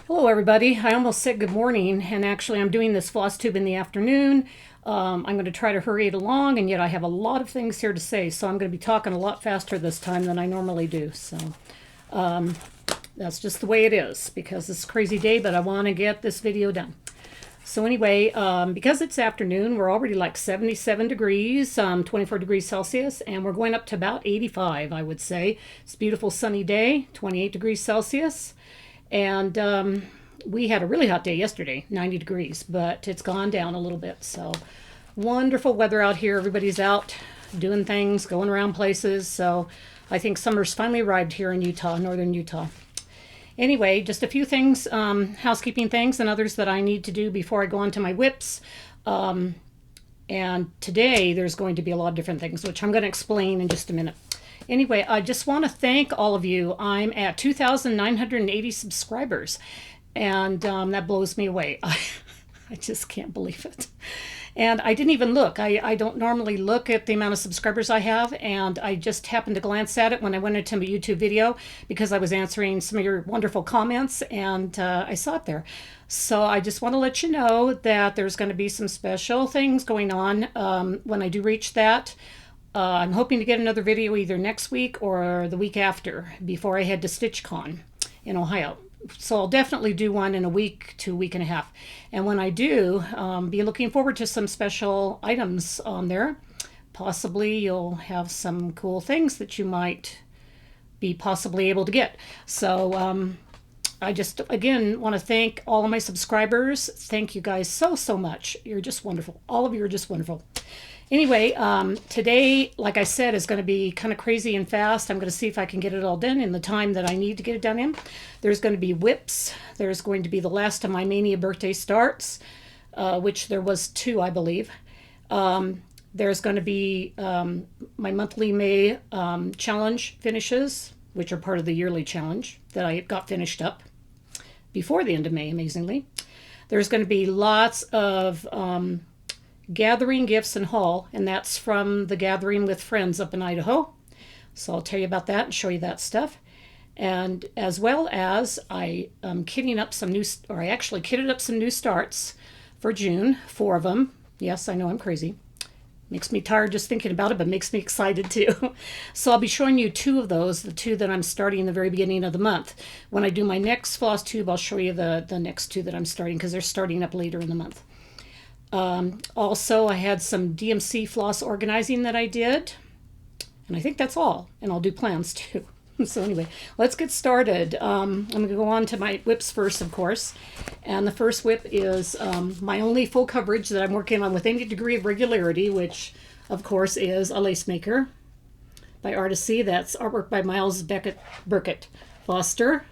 Hello everybody. I almost said good morning, and actually I'm doing this Flosstube in the afternoon. I'm going to try to hurry it along, and yet I have a lot of things here to say, so I'm going to be talking a lot faster this time than I normally do. So that's just the way it is, because it's a crazy day, but I want to get this video done. So anyway, because it's afternoon, we're already like 77 degrees, 24 degrees Celsius, and we're going up to about 85, I would say. It's a beautiful sunny day, 28 degrees Celsius. And we had a really hot day yesterday, 90 degrees, but it's gone down a little bit. So wonderful weather out here. Everybody's out doing things, going around places. So I think summer's finally arrived here in Utah, northern Utah. Anyway, just a few things, housekeeping things and others that I need to do before I go on to my whips. And today there's going to be a lot of different things, which I'm going to explain in just a minute. Anyway, I just want to thank all of you. I'm at 2,980 subscribers, and that blows me away. I just can't believe it. And I didn't even look. I don't normally look at the amount of subscribers I have, and I just happened to glance at it when I went into my YouTube video because I was answering some of your wonderful comments, and I saw it there. So I just want to let you know that there's going to be some special things going on when I do reach that. I'm hoping to get another video either next week or the week after before I head to StitchCon in Ohio. So I'll definitely do one in a week to a week and a half. And when I do, be looking forward to some special items on there. Possibly you'll have some cool things that you might be possibly able to get. So I just, again, want to thank all of my subscribers. Thank you guys so much. You're just wonderful. All of you are just wonderful. Anyway, today, like I said, is going to be kind of crazy and fast. I'm going to see if I can get it all done in the time that I need to get it done in. There's going to be whips. There's going to be the last of my Mania birthday starts, which there was 2, I believe. There's going to be my monthly May challenge finishes, which are part of the yearly challenge that I got finished up before the end of May, amazingly. There's going to be lots of gathering gifts and haul, and that's from the Gathering with Friends up in Idaho. So I'll tell you about that and show you that stuff. And as well as I am kitting up some new, or I actually kitted up some new starts for June, 4 of them. Yes, I know I'm crazy. Makes me tired just thinking about it, but makes me excited too. So I'll be showing you 2 of those, the 2 that I'm starting the very beginning of the month. When I do my next Flosstube, I'll show you the next 2 that I'm starting, because they're starting up later in the month. Also, I had some DMC floss organizing that I did, and I think that's all, and I'll do plans too. So anyway, let's get started. I'm going to go on to my whips first, of course, and the first whip is my only full coverage that I'm working on with any degree of regularity, which of course is a lace maker by Artisy. That's artwork by Miles Burkett Foster,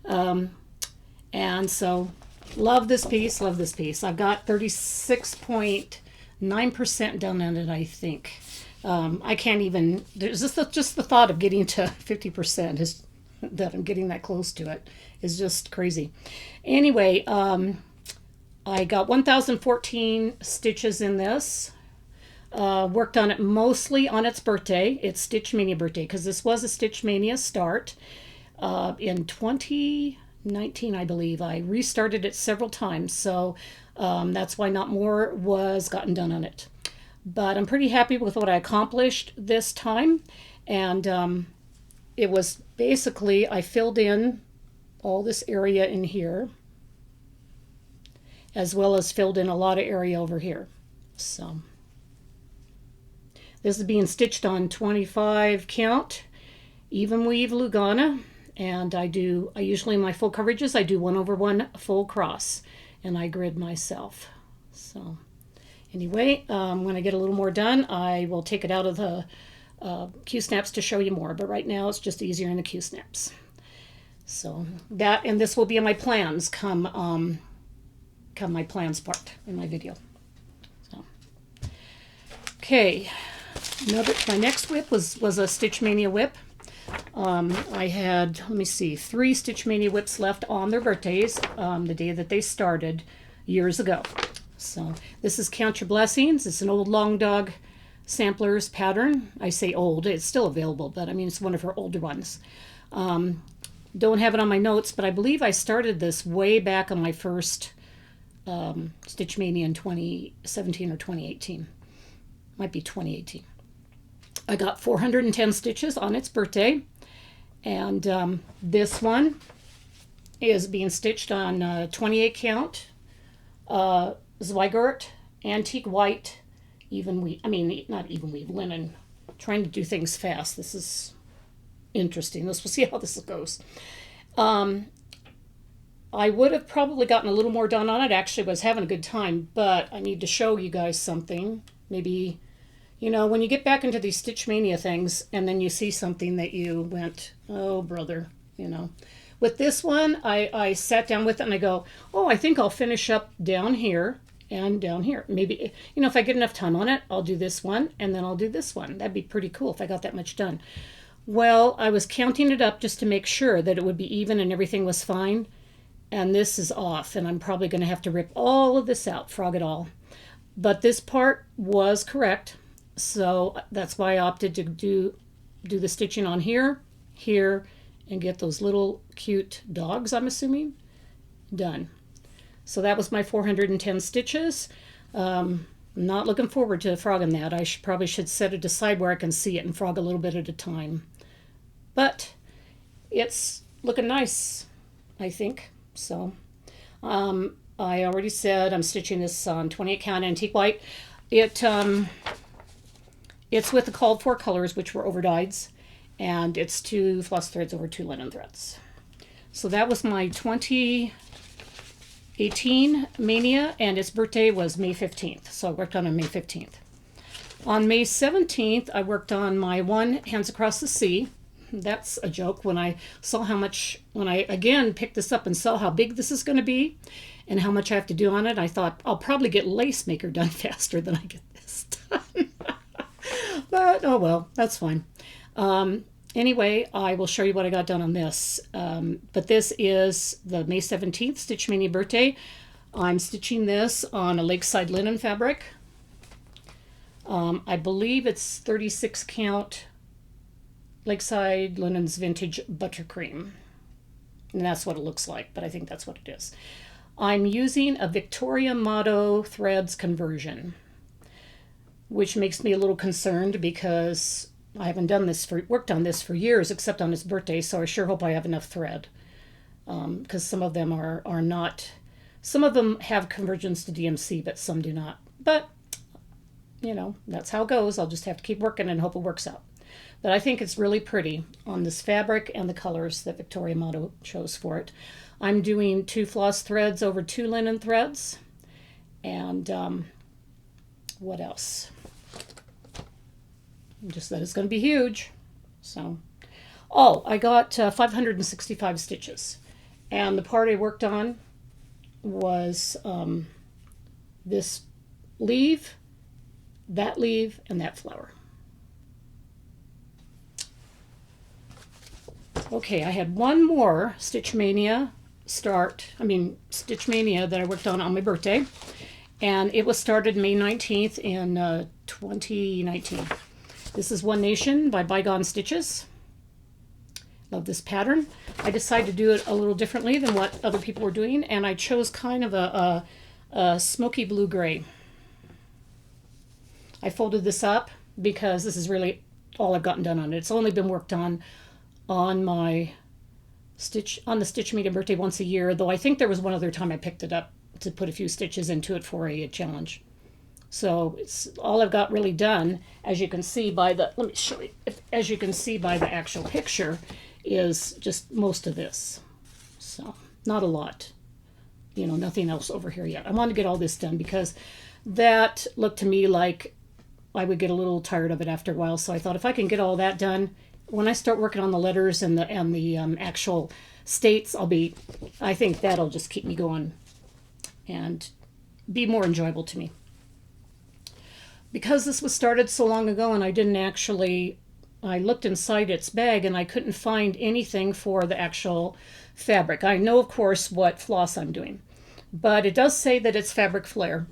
and so love this piece, love this piece. I've got 36.9% done on it, I think. I can't even, there's just the thought of getting to 50% is that I'm getting that close to it is just crazy. Anyway, I got 1,014 stitches in this. Worked on it mostly on its birthday. It's Stitch Mania birthday, because this was a Stitch Mania start in 2019, I believe. I restarted it several times, so that's why not more was gotten done on it. But I'm pretty happy with what I accomplished this time, and it was basically, I filled in all this area in here, as well as filled in a lot of area over here. So this is being stitched on 25 count even weave Lugana. And I usually, my full coverages, I do 1/1 full cross, and I grid myself. So anyway, when I get a little more done, I will take it out of the Q-snaps to show you more, but right now it's just easier in the Q-snaps. So that, and this will be in my plans come my plans part in my video. So okay, my next whip was a Stitch Mania whip. I had, let me see, 3 Stitch Mania whips left on their birthdays, the day that they started years ago. So this is Count Your Blessings. It's an old Long Dog Samplers pattern. I say old, it's still available, but I mean it's one of her older ones. Don't have it on my notes, but I believe I started this way back on my first Stitch Mania in 2017 or 2018. Might be 2018. I got 410 stitches on its birthday, and this one is being stitched on 28 count Zweigart antique white even weave. I mean, not even weave, linen. Trying to do things fast. This is interesting. We'll see how this goes. I would have probably gotten a little more done on it. Actually, was having a good time, but I need to show you guys something. Maybe, you know, when you get back into these Stitch Mania things and then you see something that you went, oh, brother, you know. With this one, I sat down with it and I go, oh, I think I'll finish up down here and down here. Maybe, you know, if I get enough time on it, I'll do this one and then I'll do this one. That'd be pretty cool if I got that much done. Well, I was counting it up just to make sure that it would be even and everything was fine. And this is off, and I'm probably going to have to rip all of this out, frog it all. But this part was correct, so that's why I opted to do the stitching on here, here, and get those little cute dogs, I'm assuming, done. So that was my 410 stitches. Not looking forward to frogging that. I probably should set it aside where I can see it and frog a little bit at a time. But it's looking nice, I think. So I already said I'm stitching this on 28 count antique white. It's with the called for colors, which were overdyes, and it's 2 floss threads over 2 linen threads. So that was my 2018 Mania, and its birthday was May 15th. So I worked on May 15th. On May 17th, I worked on my one Hands Across the Sea. That's a joke. When I saw how much, when I again picked this up and saw how big this is going to be and how much I have to do on it, I thought I'll probably get Lace Maker done faster than I get this done. But oh well, that's fine. Anyway, I will show you what I got done on this. But this is the May 17th Stitch Mania birthday. I'm stitching this on a Lakeside linen fabric. I believe it's 36 count Lakeside Linens Vintage Buttercream. And that's what it looks like, but I think that's what it is. I'm using a Victoria Motto threads conversion, which makes me a little concerned because I haven't worked on this for years except on his birthday, so I sure hope I have enough thread. Because some of them are not, some of them have conversions to DMC, but some do not. But, you know, that's how it goes. I'll just have to keep working and hope it works out. But I think it's really pretty on this fabric and the colors that Victoria Motto chose for it. I'm doing 2 floss threads over 2 linen threads. And what else? Just that it's going to be huge. So, oh, I got 565 stitches. And the part I worked on was this leaf, and that flower. Okay, I had one more Stitch Mania that I worked on my birthday, and it was started May 19th in 2019. This is One Nation by Bygone Stitches. Love this pattern. I decided to do it a little differently than what other people were doing, and I chose kind of a smoky blue gray. I folded this up because this is really all I've gotten done on it. It's only been worked on the Stitch Mania birthday once a year, though I think there was one other time I picked it up to put a few stitches into it for a challenge. So it's all I've got really done, as you can see by the, let me show you, as you can see by the actual picture, is just most of this. So not a lot, you know, nothing else over here yet. I want to get all this done because that looked to me like I would get a little tired of it after a while. So I thought if I can get all that done, when I start working on the letters and the actual states, I think that'll just keep me going and be more enjoyable to me. Because this was started so long ago and I looked inside its bag and I couldn't find anything for the actual fabric. I know, of course, what floss I'm doing, but it does say that it's fabric flare.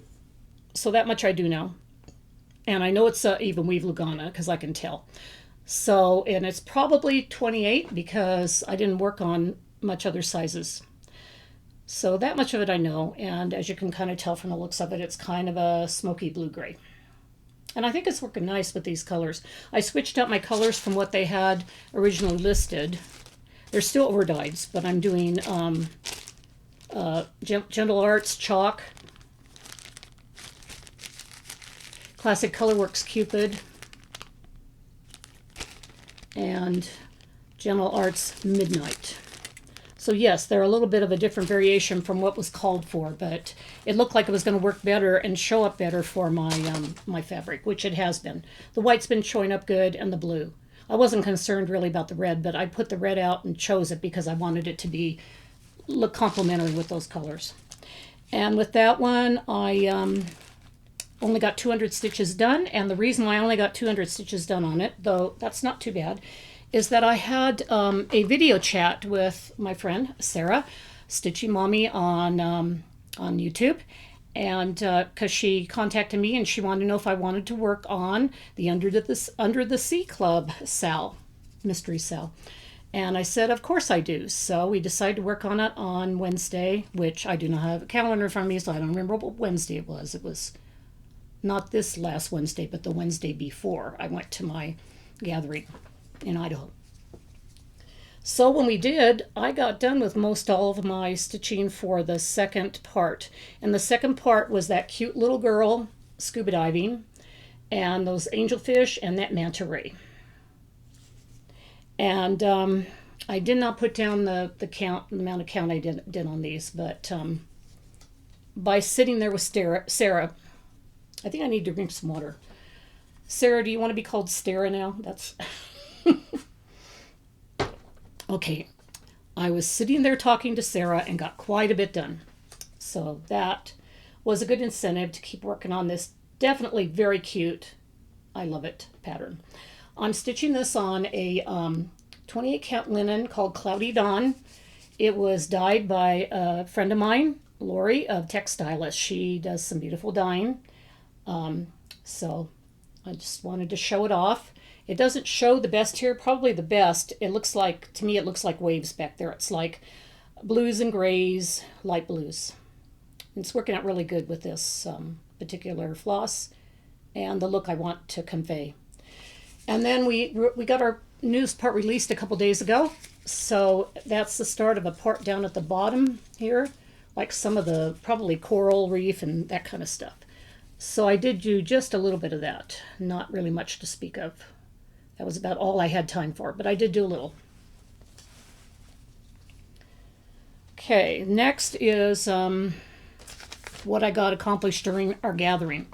So that much I do know. And I know it's even weave Lugana because I can tell. So, and it's probably 28 because I didn't work on much other sizes. So that much of it I know, and as you can kind of tell from the looks of it, it's kind of a smoky blue-gray. And I think it's working nice with these colors. I switched out my colors from what they had originally listed. They're still overdyes, but I'm doing Gentle Arts Chalk, Classic Colorworks Cupid, and Gentle Arts Midnight. So yes, they're a little bit of a different variation from what was called for, but it looked like it was going to work better and show up better for my my fabric, which it has been. The white's been showing up good, and the blue. I wasn't concerned really about the red, but I put the red out and chose it because I wanted it to look complementary with those colors. And with that one, I only got 200 stitches done, and the reason why I only got 200 stitches done on it, though that's not too bad, is that I had a video chat with my friend Sarah, Stitchy Mommy on YouTube, and because she contacted me and she wanted to know if I wanted to work on the Under the Sea Club SAL, Mystery SAL. And I said, of course I do. So we decided to work on it on Wednesday, which I do not have a calendar in front of me, so I don't remember what Wednesday it was. It was not this last Wednesday, but the Wednesday before I went to my gathering in Idaho. So when we did, I got done with most all of my stitching for the second part. And the second part was that cute little girl scuba diving and those angelfish and that manta ray. And I did not put down the amount of count I did on these, but by sitting there with Sarah, I think I need to drink some water. Sarah, do you want to be called Stara now? That's okay. I was sitting there talking to Sarah and got quite a bit done. So that was a good incentive to keep working on this definitely very cute, I love it, pattern. I'm stitching this on a 28 count linen called Cloudy Dawn. It was dyed by a friend of mine, Lori of Textilist. She does some beautiful dyeing. So I just wanted to show it off. It doesn't show the best here, probably the best. It looks like, to me, it looks like waves back there. It's like blues and grays, light blues. It's working out really good with this particular floss and the look I want to convey. And then we got our news part released a couple days ago. So that's the start of a part down at the bottom here, like some of the probably coral reef and that kind of stuff. So I did do just a little bit of that, not really much to speak of. That was about all I had time for, but I did do a little. Okay, next is what I got accomplished during our gathering.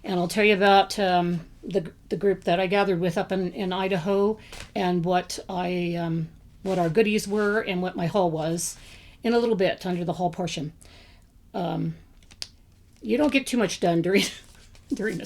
And I'll tell you about the group that I gathered with up in Idaho and what our goodies were and what my haul was in a little bit under the haul portion. You don't get too much done during a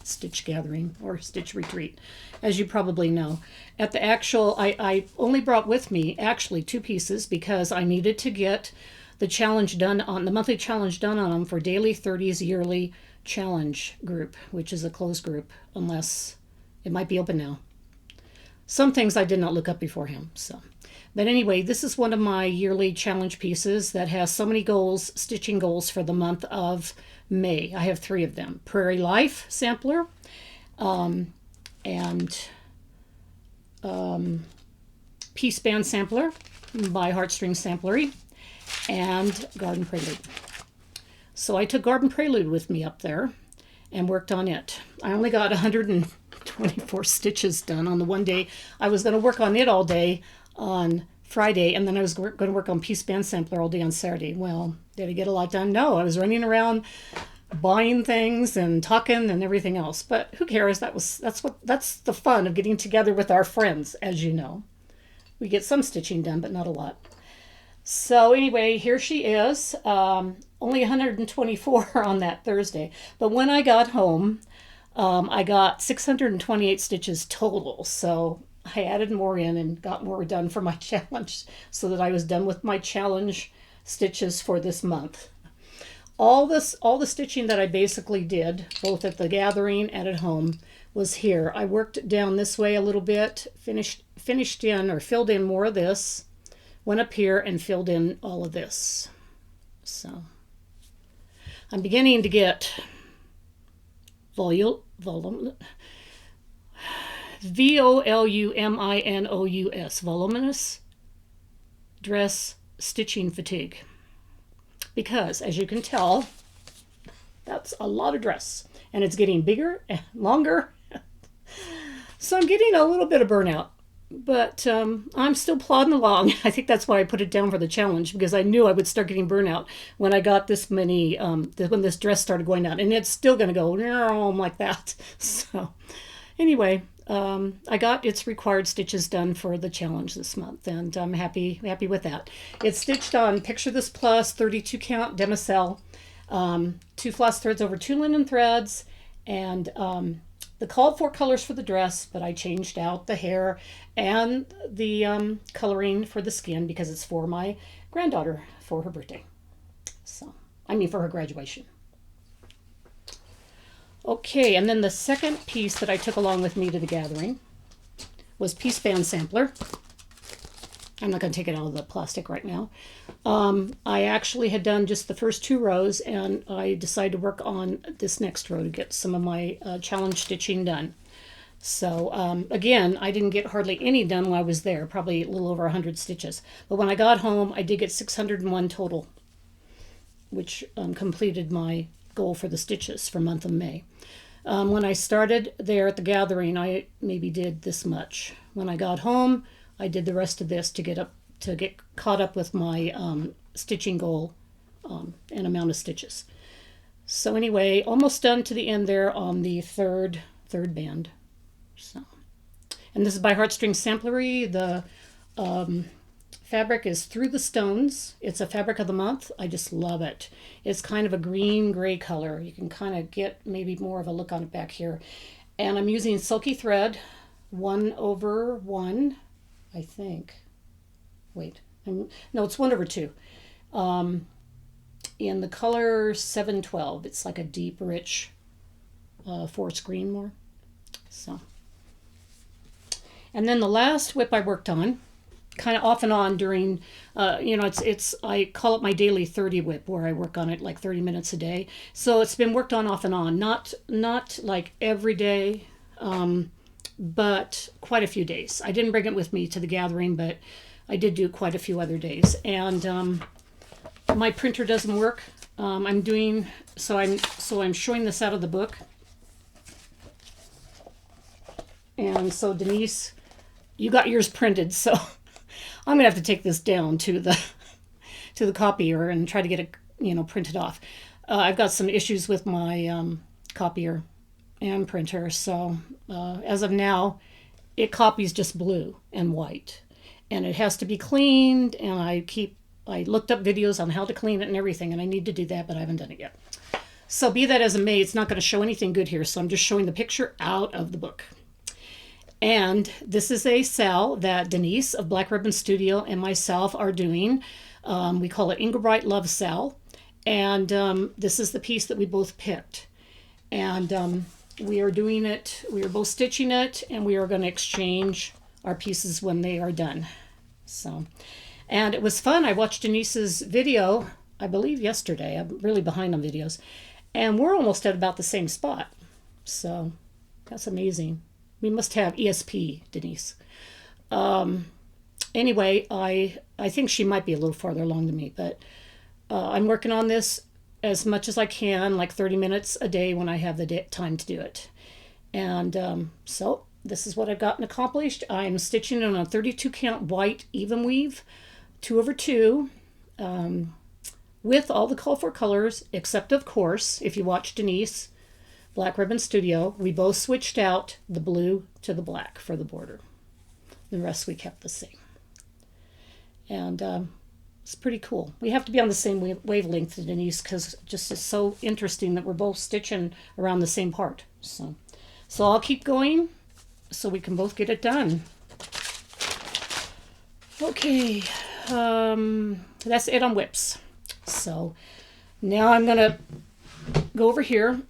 stitch gathering or stitch retreat, as you probably know. At the actual, I only brought with me actually 2 pieces because I needed to get the challenge done on the monthly challenge done on them for Daily 30's yearly challenge group, which is a closed group unless it might be open now. Some things I did not look up beforehand. But anyway, this is one of my yearly challenge pieces that has so many goals, stitching goals for the month of May. I have 3 of them. Prairie Life Sampler, and Peace Band Sampler by Heartstring Samplery, and Garden Prelude. So I took Garden Prelude with me up there and worked on it. I only got 124 stitches done on the one day. I was going to work on it all day on Friday, and then I was going to work on Peace Band Sampler all day on Saturday. Well, did I get a lot done? No, I was running around buying things and talking and everything else. But who cares? That's the fun of getting together with our friends, as you know. We get some stitching done, but not a lot. So anyway, here she is. Only 124 on that Thursday. But when I got home, I got 628 stitches total. So I added more in and got more done for my challenge so that I was done with my challenge stitches for this month. all the stitching that I basically did, both at the gathering and at home, was here. I worked down this way a little bit, finished in or filled in more of this, went up here and filled in all of this. So I'm beginning to get voluminous dress stitching fatigue. Because, as you can tell, that's a lot of dress. And it's getting bigger and longer. So I'm getting a little bit of burnout. But I'm still plodding along. I think that's why I put it down for the challenge, because I knew I would start getting burnout when I got this many, when this dress started going out. And it's still going to go like that. So anyway, I got its required stitches done for the challenge this month, and I'm happy with that. It's stitched on Picture This Plus 32 count demi-cell, 2 floss threads over 2 linen threads, and the called for colors for the dress, but I changed out the hair and the coloring for the skin because it's for my granddaughter for her birthday. So, for her graduation. Okay, and then the second piece that I took along with me to the gathering was Piece Band Sampler. I'm not going to take it out of the plastic right now. I actually had done just the first 2 rows, and I decided to work on this next row to get some of my challenge stitching done. So again, I didn't get hardly any done while I was there, probably a little over 100 stitches. But when I got home, I did get 601 total, which completed my goal for the stitches for month of May. When I started there at the gathering, I maybe did this much. When I got home, I did the rest of this to get caught up with my stitching goal and amount of stitches. So anyway, almost done to the end there on the third band. So, and this is by Heartstring Samplery. The fabric is Through the Stones. It's a fabric of the month. I just love it. It's kind of a green-gray color. You can kind of get maybe more of a look on it back here. And I'm using silky thread, 1/1, I think. Wait, no, it's 1/2. In the color 712. It's like a deep, rich forest green more. So, and then the last whip I worked on, kind of off and on during, I call it my daily 30 whip, where I work on it like 30 minutes a day. So it's been worked on off and on, not like every day, but quite a few days. I didn't bring it with me to the gathering, but I did do quite a few other days. And my printer doesn't work. I'm showing this out of the book. And so Denise, you got yours printed, so I'm gonna have to take this down to the copier and try to get it, printed off. I've got some issues with my copier and printer, so as of now, it copies just blue and white, and it has to be cleaned. And I looked up videos on how to clean it and everything, and I need to do that, but I haven't done it yet. So be that as it may, it's not going to show anything good here, so I'm just showing the picture out of the book. And this is a SAL that Denise of Black Ribbon Studio and myself are doing. We call it Inglebrite Love SAL. And this is the piece that we both picked. And we are doing it, we are both stitching it, and we are going to exchange our pieces when they are done. So, and it was fun. I watched Denise's video, I believe yesterday. I'm really behind on videos. And we're almost at about the same spot. So that's amazing. We must have ESP, Denise. Anyway, I think she might be a little farther along than me, but I'm working on this as much as I can, like 30 minutes a day when I have the time to do it. And so this is what I've gotten accomplished. I'm stitching on a 32 count white even weave, 2/2, with all the call for colors, except of course, if you watch Denise, Black Ribbon Studio, we both switched out the blue to the black for the border. The rest we kept the same. And it's pretty cool. We have to be on the same wavelength, Denise, because just it's so interesting that we're both stitching around the same part. So I'll keep going so we can both get it done. Okay, that's it on whips. So Now I'm going to go over here,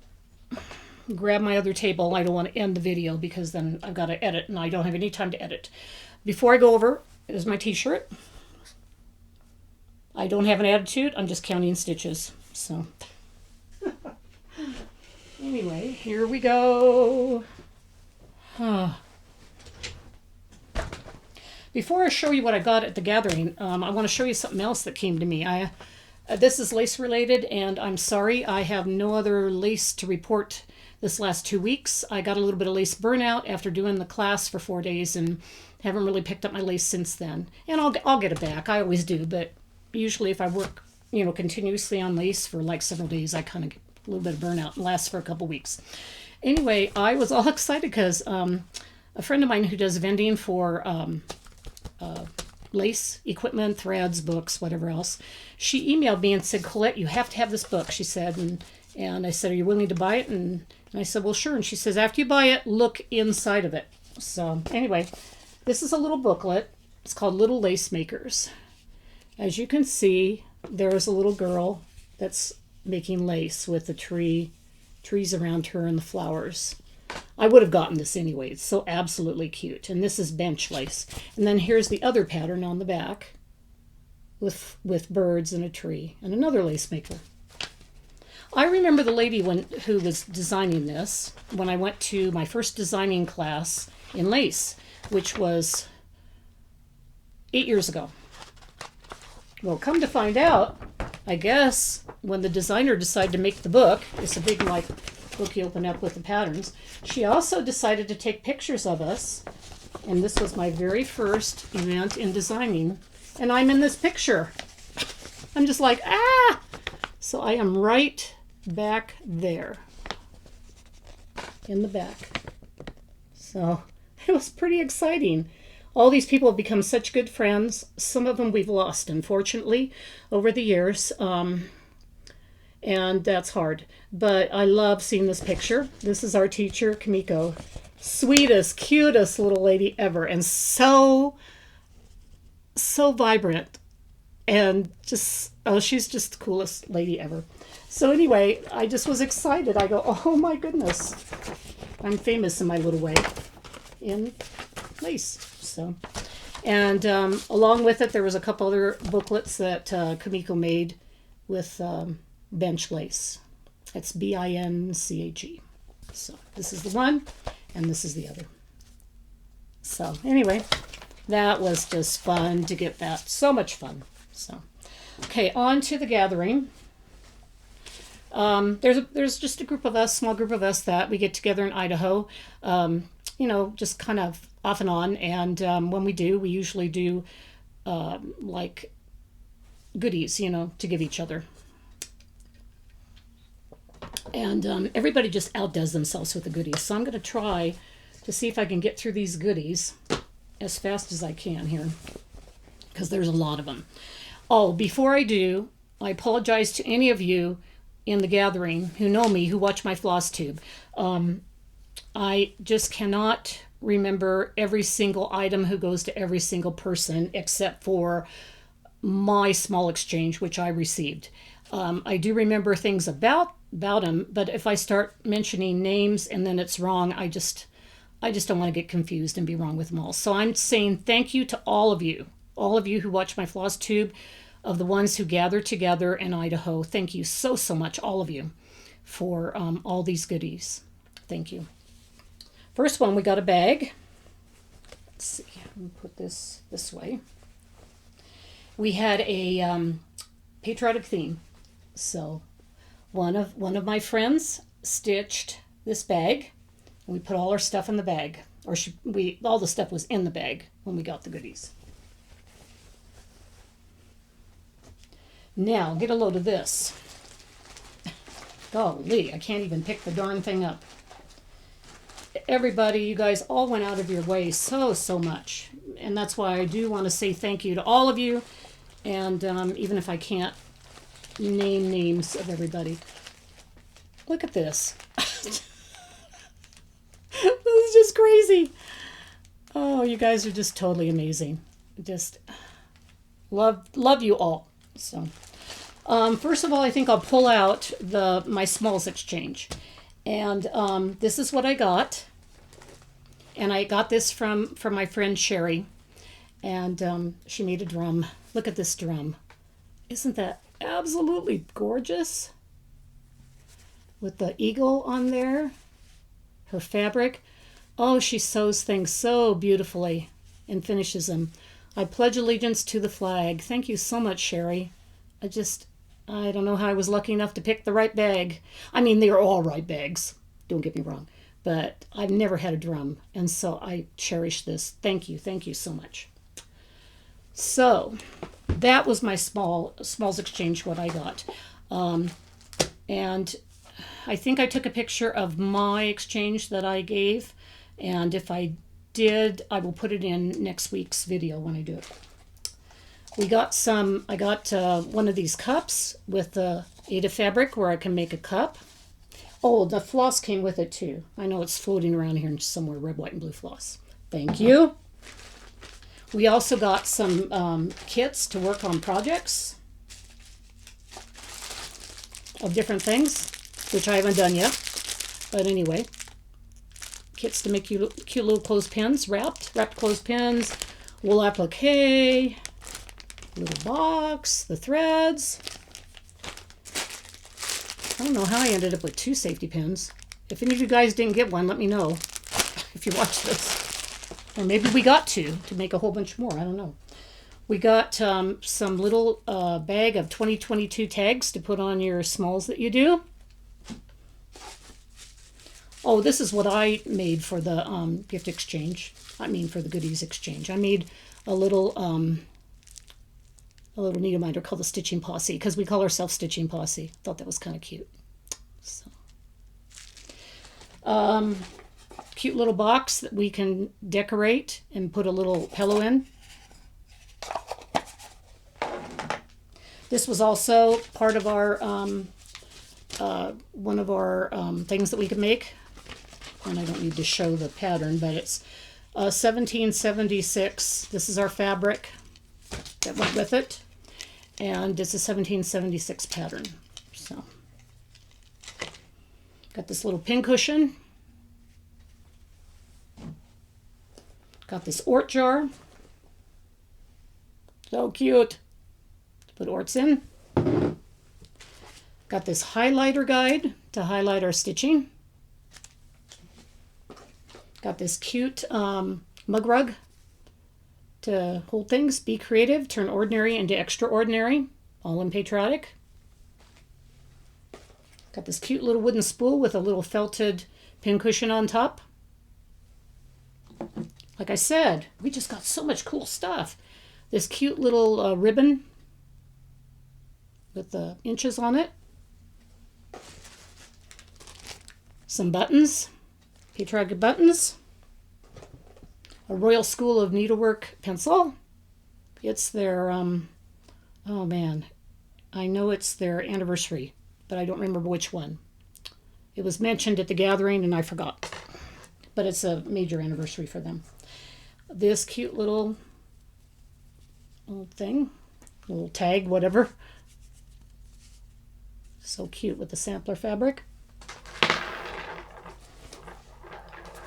grab my other table. I don't want to end the video because then I've got to edit and I don't have any time to edit. Before I go over, is my t-shirt. I don't have an attitude. I'm just counting stitches. So anyway, here we go. Before I show you what I got at the gathering, I want to show you something else that came to me. This is lace related, and I'm sorry I have no other lace to report this last 2 weeks. I got a little bit of lace burnout after doing the class for 4 days and haven't really picked up my lace since then. And I'll get it back. I always do, but usually if I work, continuously on lace for like several days, I kind of get a little bit of burnout and lasts for a couple weeks. Anyway, I was all excited because a friend of mine who does vending for lace equipment, threads, books, whatever else, she emailed me and said, Colette, you have to have this book, she said. And I said, are you willing to buy it? And I said, well, sure. And she says, after you buy it, look inside of it. So anyway, this is a little booklet. It's called Little Lace Makers. As you can see, there's a little girl that's making lace with the trees around her and the flowers. I would have gotten this anyway. It's so absolutely cute. And this is bench lace. And then here's the other pattern on the back with birds and a tree and another lace maker. I remember the lady who was designing this when I went to my first designing class in lace, which was 8 years ago. Well, come to find out, I guess when the designer decided to make the book, it's a big book you open up with the patterns, she also decided to take pictures of us, and this was my very first event in designing, and I'm in this picture. I'm just like, ah! So I am right back there in the back. So it was pretty exciting. All these people have become such good friends. Some of them we've lost, unfortunately, over the years. And that's hard. But I love seeing this picture. This is our teacher, Kimiko. Sweetest, cutest little lady ever. And so vibrant. And just, she's just the coolest lady ever. So anyway, I just was excited. I go, oh my goodness. I'm famous in my little way in lace. So, and along with it, there was a couple other booklets that Kimiko made with bench lace. It's Binche. So this is the one, and this is the other. So anyway, that was just fun to get that. So much fun. So, okay, on to the gathering. There's just a group of us, small group of us that we get together in Idaho. Just kind of off and on. And when we do, we usually do like goodies, to give each other. And everybody just outdoes themselves with the goodies. So I'm going to try to see if I can get through these goodies as fast as I can here, because there's a lot of them. Oh, before I do, I apologize to any of you in the gathering who know me, who watch my Flosstube. I just cannot remember every single item who goes to every single person except for my small exchange, which I received. I do remember things about them, but if I start mentioning names and then it's wrong, I just don't want to get confused and be wrong with them all. So I'm saying thank you to all of you who watch my Flosstube, of the ones who gather together in Idaho. Thank you so much, all of you, for all these goodies. Thank you. First one, we got a bag. Let's see, let me put this way. We had a patriotic theme. So one of my friends stitched this bag, and we put all our stuff in the bag. All the stuff was in the bag when we got the goodies. Now, get a load of this. Golly, I can't even pick the darn thing up. Everybody, you guys all went out of your way so much. And that's why I do want to say thank you to all of you. And even if I can't name names of everybody. Look at this. This is just crazy. Oh, you guys are just totally amazing. Just love you all. So, First of all, I think I'll pull out my smalls exchange. And this is what I got. And I got this from my friend Sherry. And she made a drum. Look at this drum. Isn't that absolutely gorgeous? With the eagle on there. Her fabric. Oh, she sews things so beautifully and finishes them. I pledge allegiance to the flag. Thank you so much, Sherry. I don't know how I was lucky enough to pick the right bag. I mean, they are all right bags. Don't get me wrong. But I've never had a drum, and so I cherish this. Thank you so much. So that was my smalls exchange, what I got. And I think I took a picture of my exchange that I gave, and if I did, I will put it in next week's video when I do it. I got one of these cups with the Ada fabric where I can make a cup. Oh, the floss came with it too. I know it's floating around here somewhere, red, white, and blue floss. Thank you. We also got some kits to work on projects of different things, which I haven't done yet. But anyway, kits to make cute little clothespins, wrapped clothespins, wool applique, little box, the threads. I don't know how I ended up with 2 safety pins. If any of you guys didn't get one, let me know if you watch this. Or maybe we got 2 to make a whole bunch more. I don't know. We got some little bag of 2022 tags to put on your smalls that you do. Oh, this is what I made for the gift exchange. I mean, for the goodies exchange. I made a little needle minder called the Stitching Posse, because we call ourselves Stitching Posse. Thought that was kind of cute. So, cute little box that we can decorate and put a little pillow in. This was also part of our one of our things that we could make. And I don't need to show the pattern, but it's 1776. This is our fabric that went with it. And it's a 1776 pattern. So, got this little pin cushion. Got this Ort jar. So cute. Put Orts in. Got this highlighter guide to highlight our stitching. Got this cute mug rug to hold things. Be creative, turn ordinary into extraordinary, all in patriotic. Got this cute little wooden spool with a little felted pin cushion on top. Like I said, we just got so much cool stuff. This cute little ribbon with the inches on it. Some buttons, patriotic buttons. A Royal School of Needlework pencil. It's their, oh man, I know it's their anniversary, but I don't remember which one. It was mentioned at the gathering and I forgot, but it's a major anniversary for them. This cute little thing, little tag, whatever. So cute with the sampler fabric.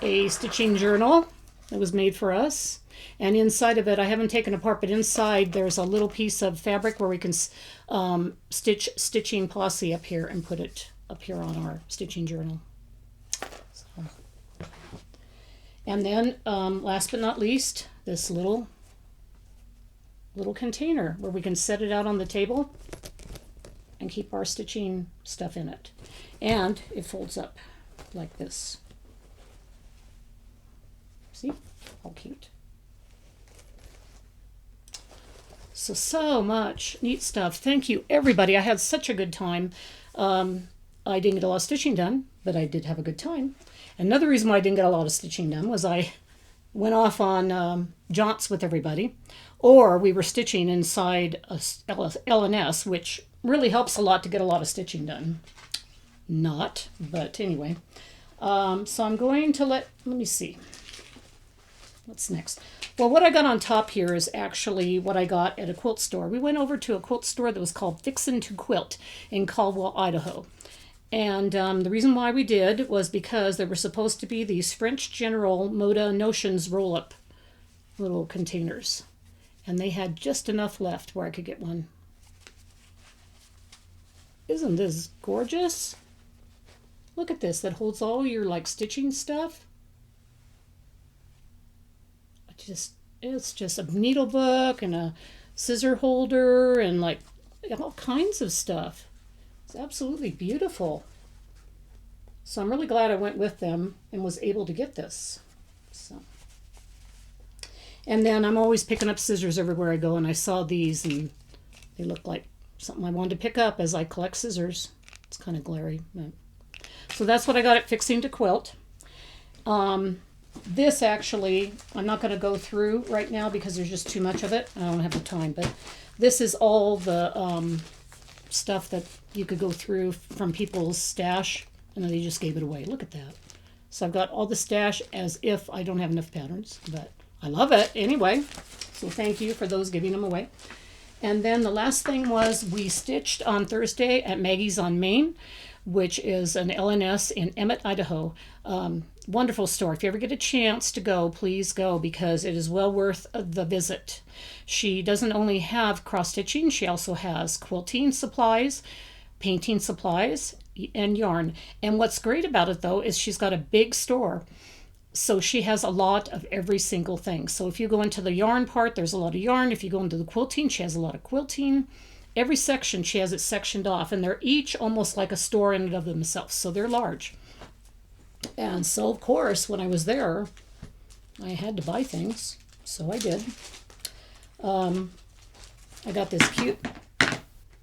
A stitching journal that was made for us. And inside of it, I haven't taken apart, but inside there's a little piece of fabric where we can stitch Stitching Posse up here and put it up here on our stitching journal. So. And then, last but not least, this little container where we can set it out on the table and keep our stitching stuff in it. And it folds up like this. See? How cute. So much neat stuff. Thank you, everybody. I had such a good time. I didn't get a lot of stitching done, but I did have a good time. Another reason why I didn't get a lot of stitching done was I went off on jaunts with everybody, or we were stitching inside a L&S, which really helps a lot to get a lot of stitching done. Not, but anyway. So I'm going to let me see. What's next? Well, what I got on top here is actually what I got at a quilt store. We went over to a quilt store that was called Fixin' to Quilt in Caldwell, Idaho. And the reason why we did was because there were supposed to be these French General Moda Notions roll-up little containers. And they had just enough left where I could get one. Isn't this gorgeous? Look at this. That holds all your like stitching stuff. It's just a needle book and a scissor holder and like all kinds of stuff. It's absolutely beautiful. So I'm really glad I went with them and was able to get this. So, and then I'm always picking up scissors everywhere I go, and I saw these and they look like something I wanted to pick up as I collect scissors. It's kind of glary. But. So that's what I got at Fixing to Quilt. This actually, I'm not going to go through right now because there's just too much of it. I don't have the time, but this is all the stuff that you could go through from people's stash, and then they just gave it away. Look at that. So I've got all the stash as if I don't have enough patterns, but I love it anyway. So thank you for those giving them away. And then the last thing was we stitched on Thursday at Maggie's on Main, which is an LNS in Emmett, Idaho. Wonderful store. If you ever get a chance to go, please go because it is well worth the visit. She doesn't only have cross-stitching, she also has quilting supplies, painting supplies, and yarn. And what's great about it, though, is she's got a big store. So she has a lot of every single thing. So if you go into the yarn part, there's a lot of yarn. If you go into the quilting, she has a lot of quilting. Every section, she has it sectioned off, and they're each almost like a store in and of themselves, so they're large. And so, of course, when I was there, I had to buy things, so I did. I got this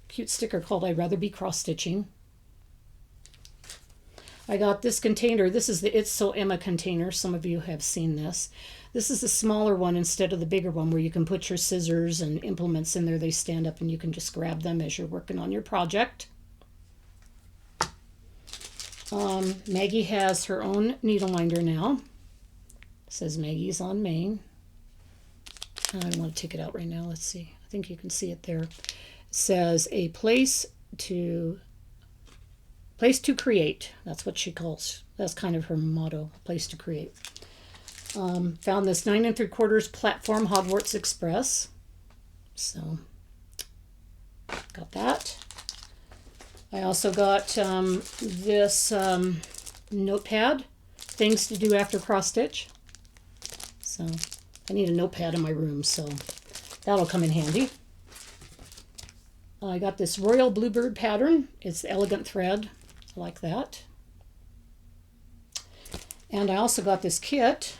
cute sticker called I'd Rather Be Cross-Stitching. I got this container. This is the It's So Emma container. Some of you have seen this. This is the smaller one instead of the bigger one where you can put your scissors and implements in there. They stand up and you can just grab them as you're working on your project. Maggie has her own needle minder now. It says Maggie's on Main. I don't want to take it out right now. Let's see. I think you can see it there. It says a place to create. That's what she calls. That's kind of her motto, place to create. Found this 9 3/4 platform Hogwarts Express. So, got that. I also got this notepad, things to do after cross stitch. So, I need a notepad in my room, so that'll come in handy. I got this Royal Bluebird pattern. It's elegant thread. I like that. And I also got this kit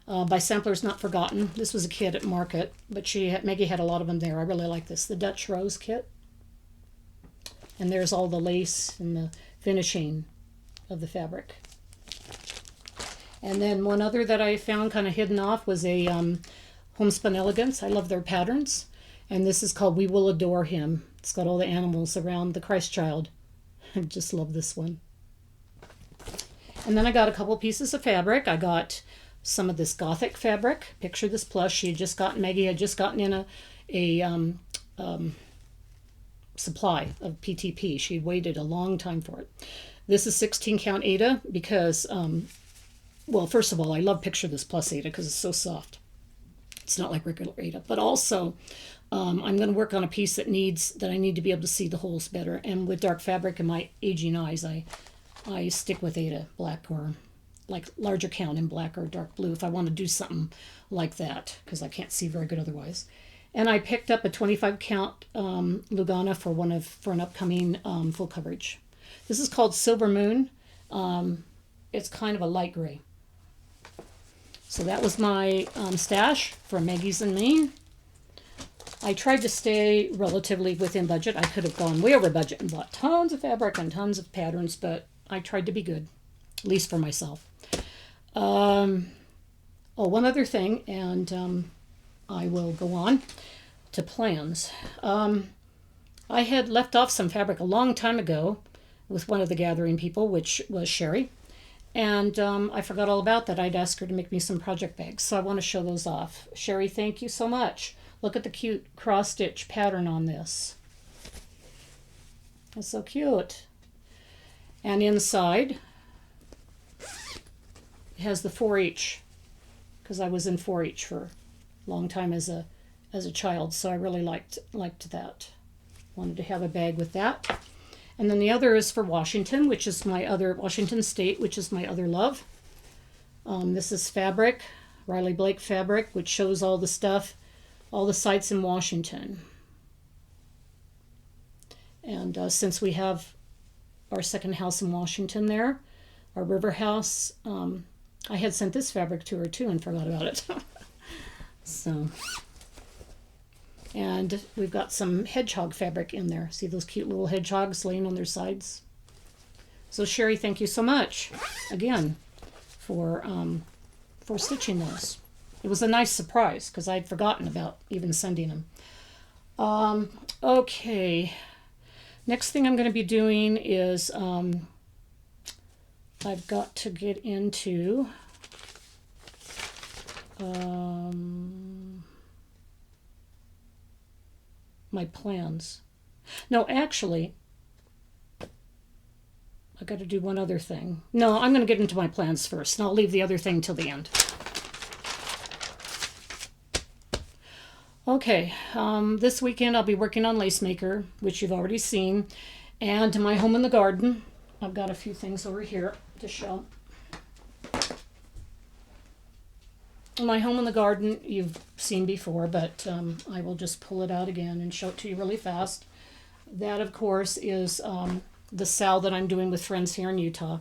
by Samplers Not Forgotten. This was a kit at Market, but Maggie had a lot of them there. I really like this, the Dutch Rose kit. And there's all the lace and the finishing of the fabric. And then one other that I found kind of hidden off was a Homespun Elegance. I love their patterns. And this is called We Will Adore Him. It's got all the animals around the Christ child. I just love this one. And then I got a couple pieces of fabric. I got some of this Gothic fabric. Picture this plush. Maggie had just gotten in a supply of PTP. She waited a long time for it. This is 16 count Aida because, well, first of all, I love Picture This Plus Aida because it's so soft. It's not like regular Aida, but also I'm going to work on a piece that I need to be able to see the holes better. And with dark fabric and my aging eyes, I stick with Aida black or like larger count in black or dark blue if I want to do something like that because I can't see very good otherwise. And I picked up a 25 count Lugana for an upcoming full coverage. This is called Silver Moon. It's kind of a light gray. So that was my stash for Maggie's in Maine. I tried to stay relatively within budget. I could have gone way over budget and bought tons of fabric and tons of patterns, but I tried to be good, at least for myself. One other thing, and I will go on to plans. I had left off some fabric a long time ago with one of the gathering people, which was Sherry. And I forgot all about that. I'd ask her to make me some project bags. So I want to show those off. Sherry, thank you so much. Look at the cute cross stitch pattern on this. It's so cute. And inside, it has the 4-H, because I was in 4-H for a long time as a child, so I really liked that. Wanted to have a bag with that. And then the other is for Washington, which is my other, Washington State, which is my other love. This is fabric, Riley Blake fabric, which shows all the stuff, all the sites in Washington. And since we have our second house in Washington there, our river house, I had sent this fabric to her too and forgot about it. So, and we've got some hedgehog fabric in there. See those cute little hedgehogs laying on their sides? So Sherry, thank you so much again for stitching those. It was a nice surprise because I'd forgotten about even sending them. Okay, next thing I'm going to be doing is I've got to get into my plans. No, actually, I got to do one other thing. No, I'm going to get into my plans first, and I'll leave the other thing till the end. Okay, this weekend I'll be working on Lace Maker, which you've already seen, and my home in the garden. I've got a few things over here to show. My home in the garden you've seen before, but I will just pull it out again and show it to you really fast. That, of course, is the SAL that I'm doing with friends here in Utah.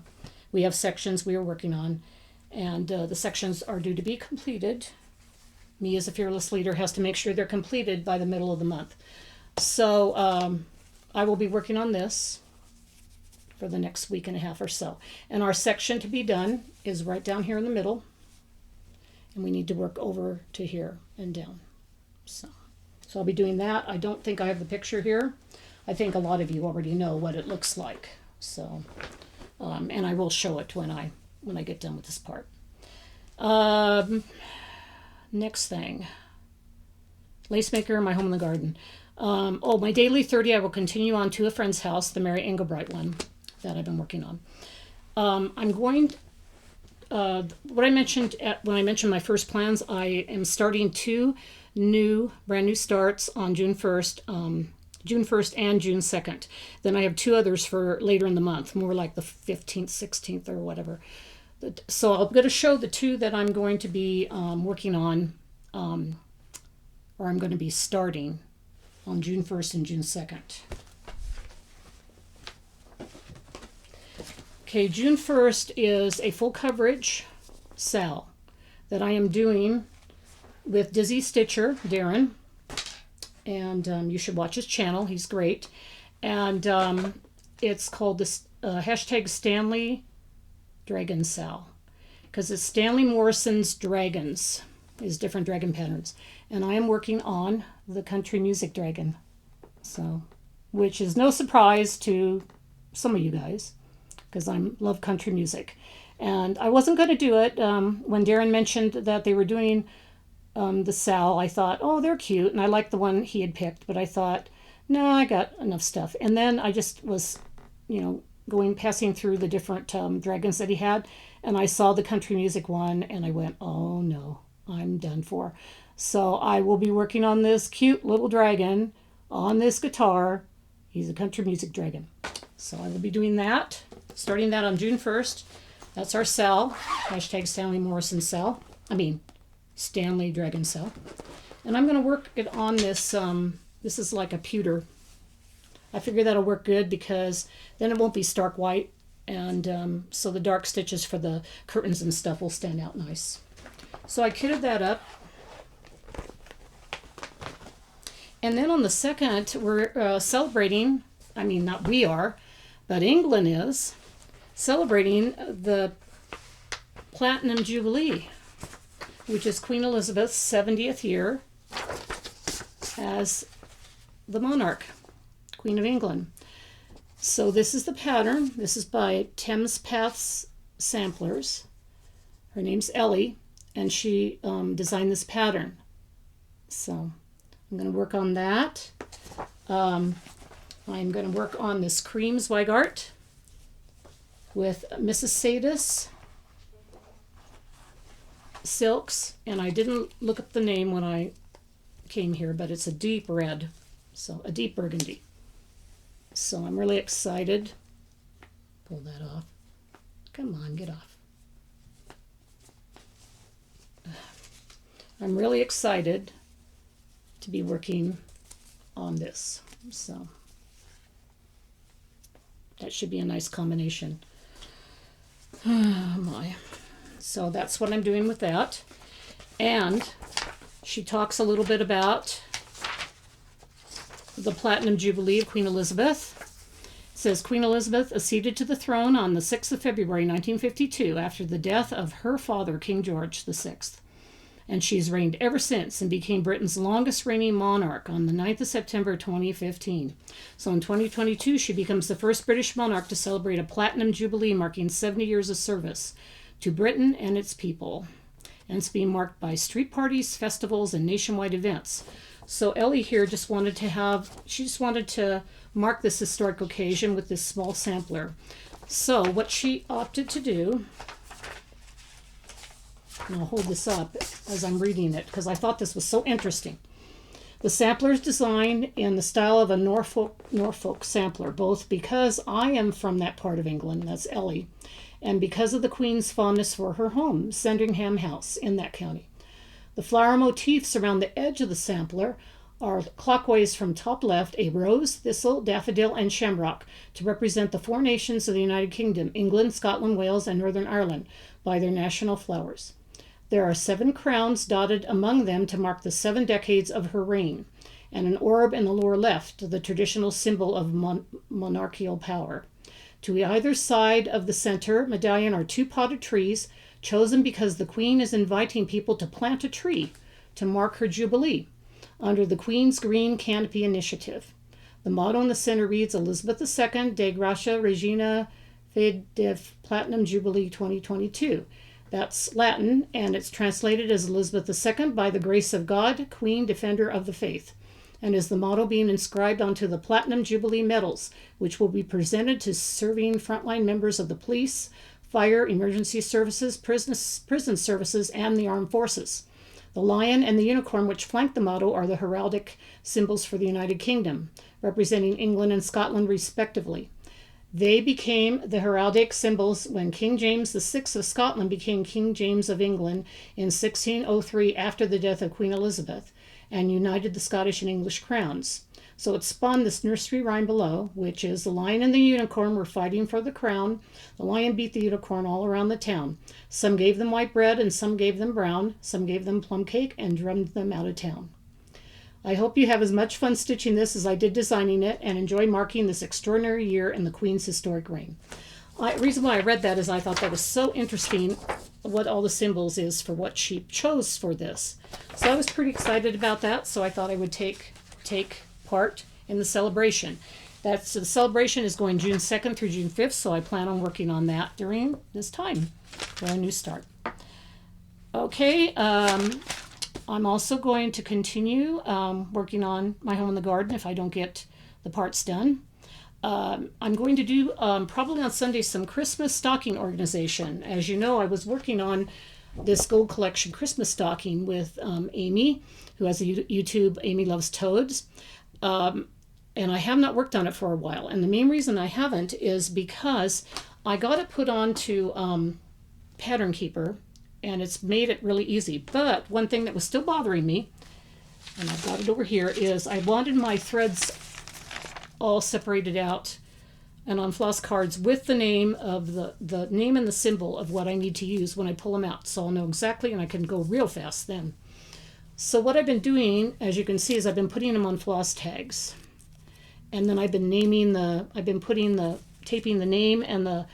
We have sections we are working on, and the sections are due to be completed. Me as a fearless leader has to make sure they're completed by the middle of the month. So I will be working on this for the next week and a half or so. And our section to be done is right down here in the middle. And we need to work over to here and down. So I'll be doing that. I don't think I have the picture here. I think a lot of you already know what it looks like. So, and I will show it when I get done with this part. Next thing, Lace Maker, my home in the garden. My daily 30, I will continue on to a friend's house, the Mary Inglebrite one that I've been working on. I'm going, what I mentioned when I mentioned my first plans, I am starting 2 brand new starts on June 1st, June 1st and June 2nd. Then I have 2 others for later in the month, more like the 15th, 16th, or whatever. So I'm going to show the 2 that I'm going to be working on, or I'm going to be starting on June 1st and June 2nd. Okay, June 1st is a full coverage SAL that I am doing with Dizzy Stitcher, Darren. And you should watch his channel. He's great. And it's called this hashtag Stanley Dragon SAL, because it's Stanley Morrison's Dragons, his different dragon patterns. And I am working on the country music dragon. So, which is no surprise to some of you guys, because I love country music. And I wasn't going to do it. When Darren mentioned that they were doing the SAL, I thought, oh, they're cute. And I liked the one he had picked, but I thought, no, I got enough stuff. And then I just was, passing through the different dragons that he had. And I saw the country music one, and I went, oh, no, I'm done for. So I will be working on this cute little dragon on this guitar. He's a country music dragon. So I will be doing that, starting that on June 1st. That's our SAL, hashtag Stanley Morrison SAL. Stanley Dragon SAL. And I'm going to work it on this, this is like a pewter. I figure that'll work good because then it won't be stark white. And so the dark stitches for the curtains and stuff will stand out nice. So I kitted that up. And then on the 2nd, we're celebrating, not we are, but England is celebrating the Platinum Jubilee, which is Queen Elizabeth's 70th year as the monarch, Queen of England. So this is the pattern. This is by Thames Paths samplers. Her name's Ellie, and she designed this pattern. So I'm going to work on that. I'm going to work on this cream Zweigart with Mrs. Sadis silks, and I didn't look up the name when I came here, but it's a deep red, so a deep burgundy. So I'm really excited. Pull that off. Come on, get off. I'm really excited to be working on this. So that should be a nice combination. Oh my. So that's what I'm doing with that. And she talks a little bit about the Platinum Jubilee of Queen Elizabeth. It says, Queen Elizabeth acceded to the throne on the 6th of February, 1952, after the death of her father, King George VI. And she's reigned ever since and became Britain's longest reigning monarch on the 9th of September 2015. So in 2022, she becomes the first British monarch to celebrate a Platinum Jubilee marking 70 years of service to Britain and its people. And it's being marked by street parties, festivals, and nationwide events. So Ellie here just wanted to mark this historic occasion with this small sampler. So what she opted to do, and I'll hold this up as I'm reading it because I thought this was so interesting. The sampler is designed in the style of a Norfolk sampler, both because I am from that part of England, that's Ellie, and because of the Queen's fondness for her home, Sandringham House, in that county. The flower motifs around the edge of the sampler are clockwise from top left, a rose, thistle, daffodil, and shamrock to represent the four nations of the United Kingdom, England, Scotland, Wales, and Northern Ireland, by their national flowers. There are 7 crowns dotted among them to mark the 7 decades of her reign, and an orb in the lower left, the traditional symbol of monarchical power. To either side of the center medallion are 2 potted trees, chosen because the Queen is inviting people to plant a tree to mark her Jubilee under the Queen's Green Canopy Initiative. The motto in the center reads, Elizabeth II, De Gratia Regina Fide Platinum Jubilee 2022. That's Latin, and it's translated as Elizabeth II, by the grace of God, Queen, Defender of the Faith, and is the motto being inscribed onto the Platinum Jubilee medals, which will be presented to serving frontline members of the police, fire, emergency services, prison services, and the armed forces. The lion and the unicorn which flank the motto are the heraldic symbols for the United Kingdom, representing England and Scotland respectively. They became the heraldic symbols when King James VI of Scotland became King James of England in 1603 after the death of Queen Elizabeth and united the Scottish and English crowns. So it spawned this nursery rhyme below, which is the lion and the unicorn were fighting for the crown. The lion beat the unicorn all around the town. Some gave them white bread and some gave them brown. Some gave them plum cake and drummed them out of town. I hope you have as much fun stitching this as I did designing it and enjoy marking this extraordinary year in the Queen's historic reign. The reason why I read that is I thought that was so interesting what all the symbols is for what she chose for this. So I was pretty excited about that, so I thought I would take part in the celebration. The celebration is going June 2nd through June 5th, so I plan on working on that during this time for a new start. Okay, I'm also going to continue working on my home in the garden if I don't get the parts done. I'm going to do probably on Sunday some Christmas stocking organization. As you know, I was working on this Gold Collection Christmas stocking with Amy, who has a YouTube, Amy Loves Toads. And I have not worked on it for a while. And the main reason I haven't is because I got it put onto Pattern Keeper, and it's made it really easy. But one thing that was still bothering me, and I've got it over here, is I wanted my threads all separated out and on floss cards with the name of the name and the symbol of what I need to use when I pull them out. So I'll know exactly, and I can go real fast then. So what I've been doing, as you can see, is I've been putting them on floss tags. And then I've been taping the name and the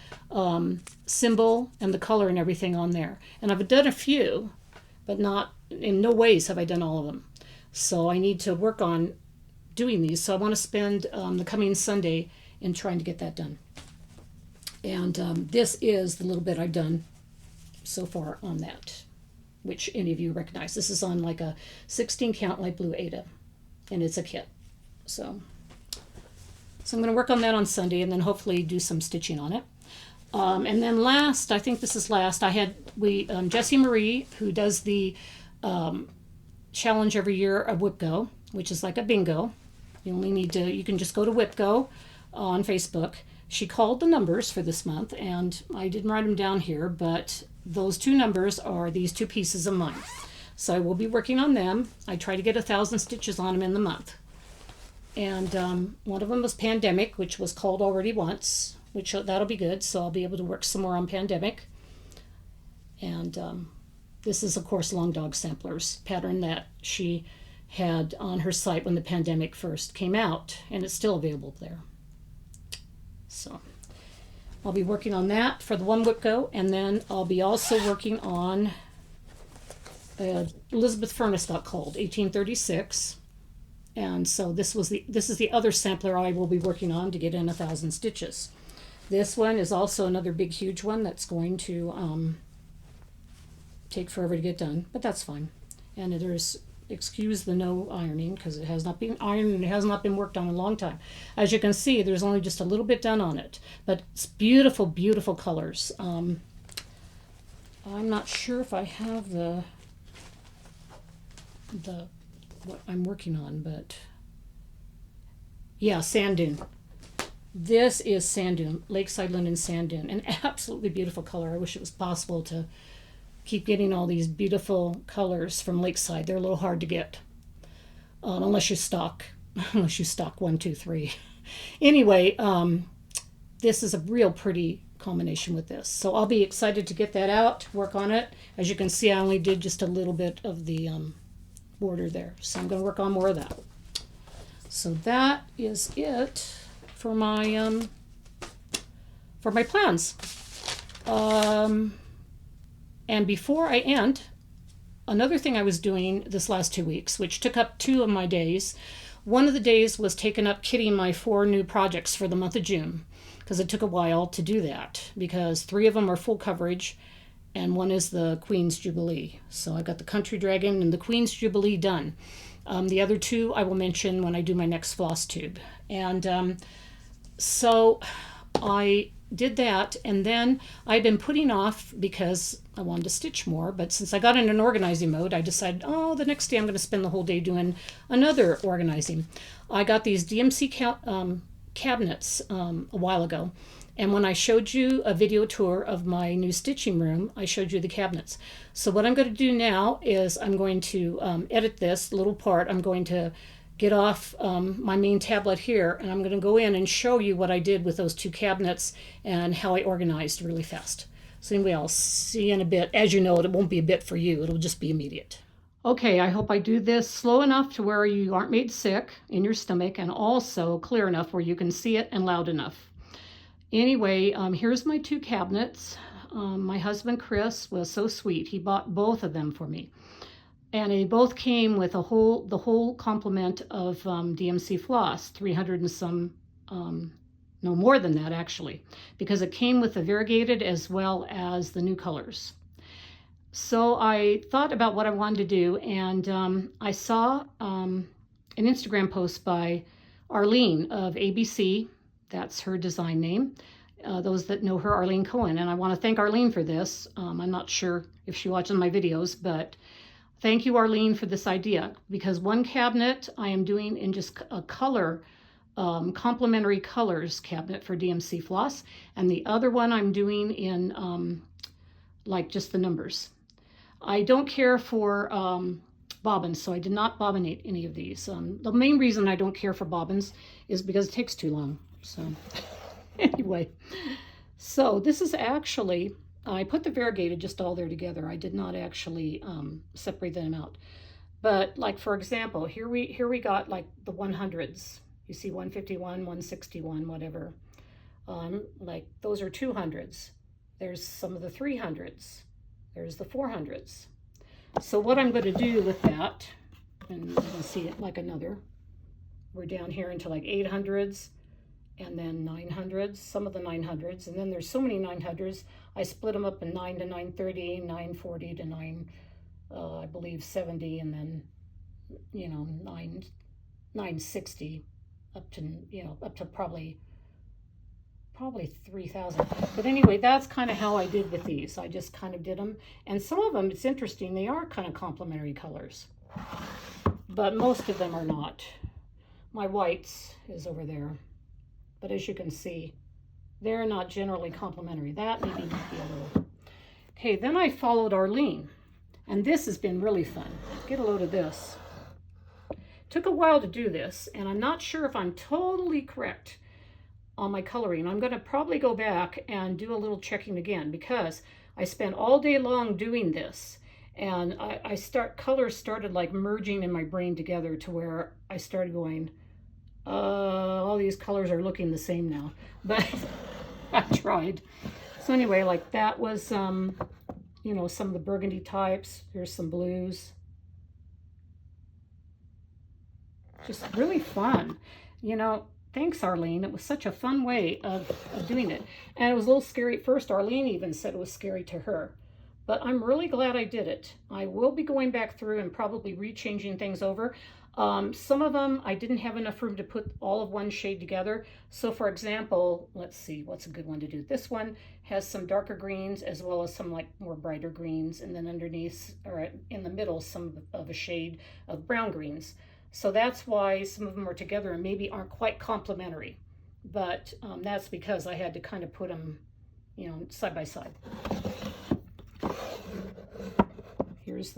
symbol and the color and everything on there. And I've done a few, but not, in no ways have I done all of them. So I need to work on doing these. So I want to spend the coming Sunday in trying to get that done. And this is the little bit I've done so far on that, which any of you recognize. This is on like a 16 count light blue Ada, and it's a kit. So I'm going to work on that on Sunday, and then hopefully do some stitching on it. And then last, I think this is last, Jessie Marie, who does the challenge every year of WhipGo, which is like a bingo. You can just go to WhipGo on Facebook. She called the numbers for this month, and I didn't write them down here, but those two numbers are these two pieces of mine. So I will be working on them. I try to get 1,000 stitches on them in the month. And one of them was Pandemic, which was called already once, which that'll be good. So I'll be able to work some more on Pandemic. And this is, of course, Long Dog Sampler's pattern that she had on her site when the Pandemic first came out, and it's still available there. So I'll be working on that for the one WhipGo, and then I'll be also working on Elizabeth Furnace got called 1836, and so this is the other sampler I will be working on to get in 1,000 stitches. This one is also another big huge one that's going to take forever to get done, but that's fine. And excuse the no ironing, because it has not been ironed and it has not been worked on in a long time. As you can see, there's only just a little bit done on it, but it's beautiful, beautiful colors. I'm not sure if I have the what I'm working on, but yeah, Sand Dune. This is Sand Dune, Lakeside Linen Sand Dune, an absolutely beautiful color. I wish it was possible to keep getting all these beautiful colors from Lakeside. They're a little hard to get, unless you stock 1, 2, 3. Anyway, this is a real pretty combination with this. So I'll be excited to get that out, work on it. As you can see, I only did just a little bit of the border there. So I'm going to work on more of that. So that is it for my plans. And before I end, another thing I was doing this last 2 weeks, which took up 2 of my days. One of the days was taken up kitting my 4 new projects for the month of June, because it took a while to do that, because 3 of them are full coverage, and 1 is the Queen's Jubilee. So I got the Country Dragon and the Queen's Jubilee done. The other 2 I will mention when I do my next Flosstube. And so I did that, and then I've been putting off because I wanted to stitch more, but since I got in an organizing mode, I decided, the next day I'm going to spend the whole day doing another organizing. I got these DMC cabinets a while ago, and when I showed you a video tour of my new stitching room, I showed you the cabinets. So what I'm going to do now is I'm going to edit this little part. I'm going to get off my main tablet here, and I'm going to go in and show you what I did with those 2 cabinets and how I organized really fast. So anyway, I'll see you in a bit. As you know, it won't be a bit for you. It'll just be immediate. Okay, I hope I do this slow enough to where you aren't made sick in your stomach, and also clear enough where you can see it and loud enough. Anyway, here's my 2 cabinets. My husband, Chris, was so sweet. He bought both of them for me. And they both came with the whole complement of DMC floss, 300 and some, no more than that actually, because it came with the variegated as well as the new colors. So I thought about what I wanted to do, and I saw an Instagram post by Arlene of ABC. That's her design name. Those that know her, Arlene Cohen. And I want to thank Arlene for this. I'm not sure if she watches my videos, but thank you, Arlene, for this idea, because one cabinet I am doing in just a color, complementary colors cabinet for DMC floss, and the other one I'm doing in like just the numbers. I don't care for bobbins, so I did not bobbinate any of these. The main reason I don't care for bobbins is because it takes too long. So anyway, so this is actually, I put the variegated just all there together. I did not actually separate them out. But like, for example, here we got like the 100s. You see 151, 161, whatever. Like those are 200s. There's some of the 300s. There's the 400s. So what I'm going to do with that, and you can see it like another, we're down here into like 800s and then 900s, some of the 900s, and then there's so many 900s, I split them up in 9 to 930, 940 to I believe 70, and then, you know, 960 up to, you know, up to probably 3,000. But anyway, that's kind of how I did with these. I just kind of did them, and some of them, it's interesting, they are kind of complementary colors, but most of them are not. My whites is over there, but as you can see, they're not generally complementary. That maybe might be a little. Okay, then I followed Arlene, and this has been really fun. Get a load of this. Took a while to do this, and I'm not sure if I'm totally correct on my coloring. I'm going to probably go back and do a little checking again, because I spent all day long doing this, and colors started like merging in my brain together to where I started going, all these colors are looking the same now, but I tried. So anyway, like that was, you know, some of the burgundy types. Here's some blues. Just really fun. You know, thanks, Arlene. It was such a fun way of doing it. And it was a little scary at first. Arlene even said it was scary to her. But I'm really glad I did it. I will be going back through and probably rechanging things over. Some of them, I didn't have enough room to put all of one shade together. So for example, let's see, what's a good one to do? This one has some darker greens as well as some like more brighter greens. And then underneath, or in the middle, some of a shade of brown greens. So that's why some of them are together and maybe aren't quite complementary. But that's because I had to kind of put them, you know, side by side. Here's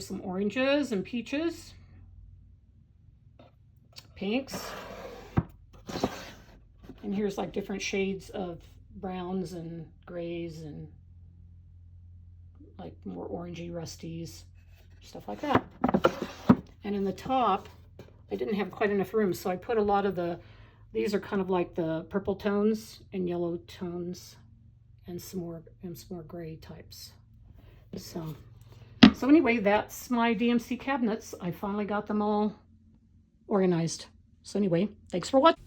some oranges and peaches, pinks, and here's like different shades of browns and grays and like more orangey rusties, stuff like that. And in the top, I didn't have quite enough room, so I put a lot of these are kind of like the purple tones and yellow tones and some more gray types. So anyway, that's my DMC cabinets. I finally got them all organized. So anyway, thanks for watching.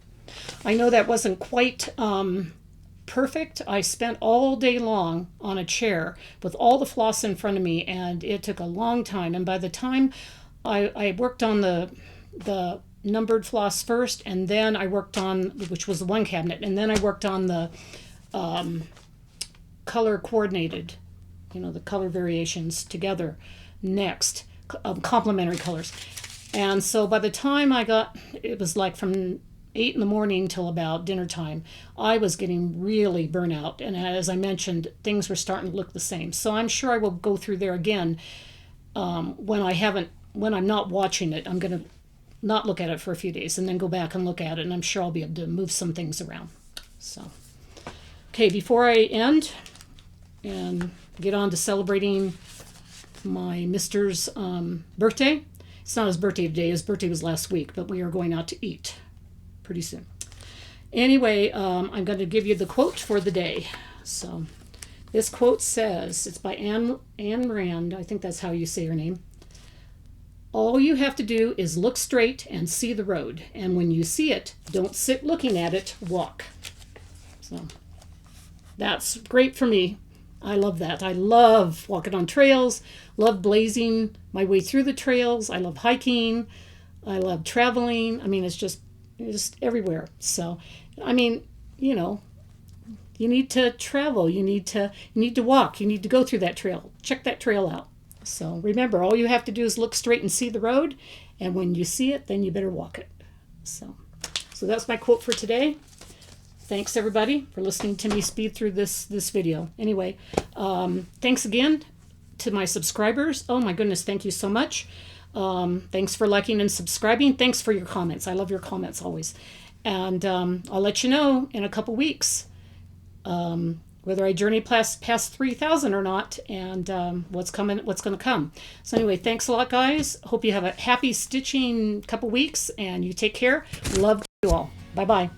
I know that wasn't quite perfect. I spent all day long on a chair with all the floss in front of me, and it took a long time. And by the time I worked on the numbered floss first, and then I worked on, which was the one cabinet, and then I worked on the color coordinated, you know, the color variations together next, complementary colors. And so by the time it was like from 8 in the morning till about dinner time, I was getting really burnt out. And as I mentioned, things were starting to look the same. So I'm sure I will go through there again when I'm not watching it. I'm going to not look at it for a few days and then go back and look at it. And I'm sure I'll be able to move some things around. So, okay, before I end and get on to celebrating my Mister's birthday. It's not his birthday today. His birthday was last week, but we are going out to eat pretty soon. Anyway, I'm going to give you the quote for the day. So this quote says, it's by Anne Rand. I think that's how you say her name. All you have to do is look straight and see the road. And when you see it, don't sit looking at it, walk. So that's great for me. I love that. I love walking on trails, love blazing my way through the trails. I love hiking. I love traveling. I mean, it's just everywhere. So, I mean, you know, you need to travel. You need to walk. You need to go through that trail. Check that trail out. So remember, all you have to do is look straight and see the road. And when you see it, then you better walk it. So that's my quote for today. Thanks, everybody, for listening to me speed through this video. Anyway, thanks again to my subscribers. Oh, my goodness, thank you so much. Thanks for liking and subscribing. Thanks for your comments. I love your comments always. And I'll let you know in a couple weeks whether I journey past 3,000 or not, and what's going to come. So anyway, thanks a lot, guys. Hope you have a happy stitching couple weeks, and you take care. Love you all. Bye-bye.